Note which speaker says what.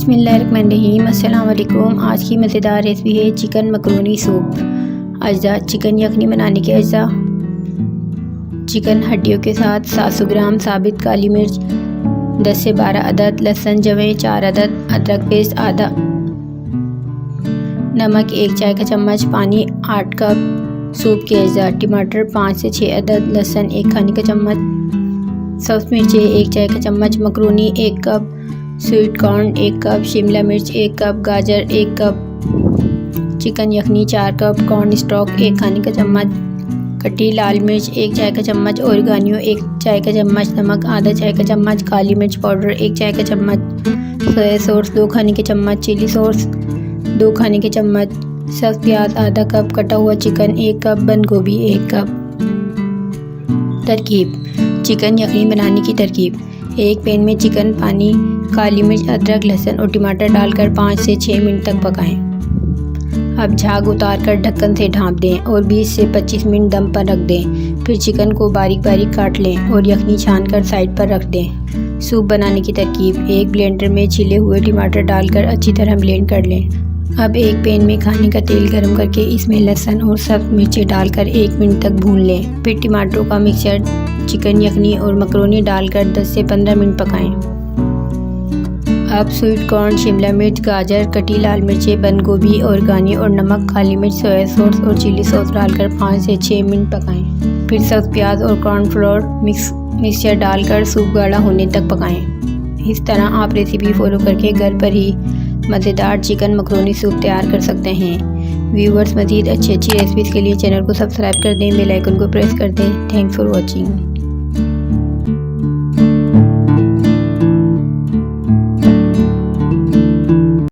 Speaker 1: बिस्मिल्लाहिर्रहमानिर्रहीम। अस्सलाम वालेकुम। आज की मज़ेदार रेसिपी है चिकन मकरोनी सूप। अज्जा चिकन यखनी बनाने के अज्जा: चिकन हड्डियों के साथ 700 ग्राम साबित काली मिर्च 10 से 12 अदद, लहसुन जवे 4 अदद, अदरक पेस्ट आधा, नमक 1 चाय का चम्मच, पानी 8 कप, सूप के अज्जा: टमाटर 5 से 6 अदद, लहसुन 1 खाने का चम्मच, सब्ज़ मिर्चें 1 चाय का चम्मच, macaroni 1 cup, sweet corn 1 cup, Shimla मिर्च 1 कप, गाजर 1 कप, चिकन यखनी 4 कप, कॉर्न स्टॉक 1 खाने का चम्मच, कटी लाल मिर्च 1 चाय का चम्मच, ओरिगानो 1 चाय का चम्मच, नमक आधा चाय का चम्मच, काली मिर्च पाउडर 1 चाय का चम्मच, सोया सॉस 2 खाने के चम्मच, चिली सॉस 2 खाने के चम्मच, सब्ज़ प्याज आधा कप, कटा हुआ चिकन 1 कप, बंद गोभी 1 कप। तरकीब: चिकन यखनी बनाने की तरकीब: एक पैन में चिकन, पानी, काली मिर्च, अदरक, लहसुन और टमाटर डालकर 5 से 6 मिनट तक पकाएं। अब झाग उतारकर ढक्कन से ढाँप दें और 20 से 25 मिनट दम पर रख दें। फिर चिकन को बारीक बारीक काट लें और यखनी छानकर साइड पर रख दें। सूप बनाने की तरकीब: एक ब्लेंडर में छिले हुए टमाटर डालकर अच्छी तरह ब्लेंड कर लें। अब एक पैन में खाने का तेल गर्म करके इसमें लहसुन और सब्ज़ मिर्चें डालकर 1 मिनट तक भून लें। फिर टमाटरों का मिक्सचर, चिकन यखनी और मकरोनी डालकर 10 से 15 मिनट पकाएं। अब स्वीट कॉर्न, शिमला मिर्च, गाजर, कटी लाल मिर्चें, बंद गोभी, ओरिगानो और नमक, काली मिर्च, सोया सॉस और चिली सॉस डालकर 5 से 6 मिनट पकाएं। फिर सब्ज़ प्याज और कॉर्नफ्लोर मिक्सचर डालकर सूप गाढ़ा होने तक पकाएं। इस तरह आप रेसिपी फॉलो करके घर पर ही मज़ेदार चिकन मकरोनी सूप तैयार कर सकते हैं। व्यूअर्स, मज़ीद अच्छी रेसिपीज़ के लिए चैनल को सब्सक्राइब कर दें, बेल आइकन को प्रेस कर दें। Thanks for watching.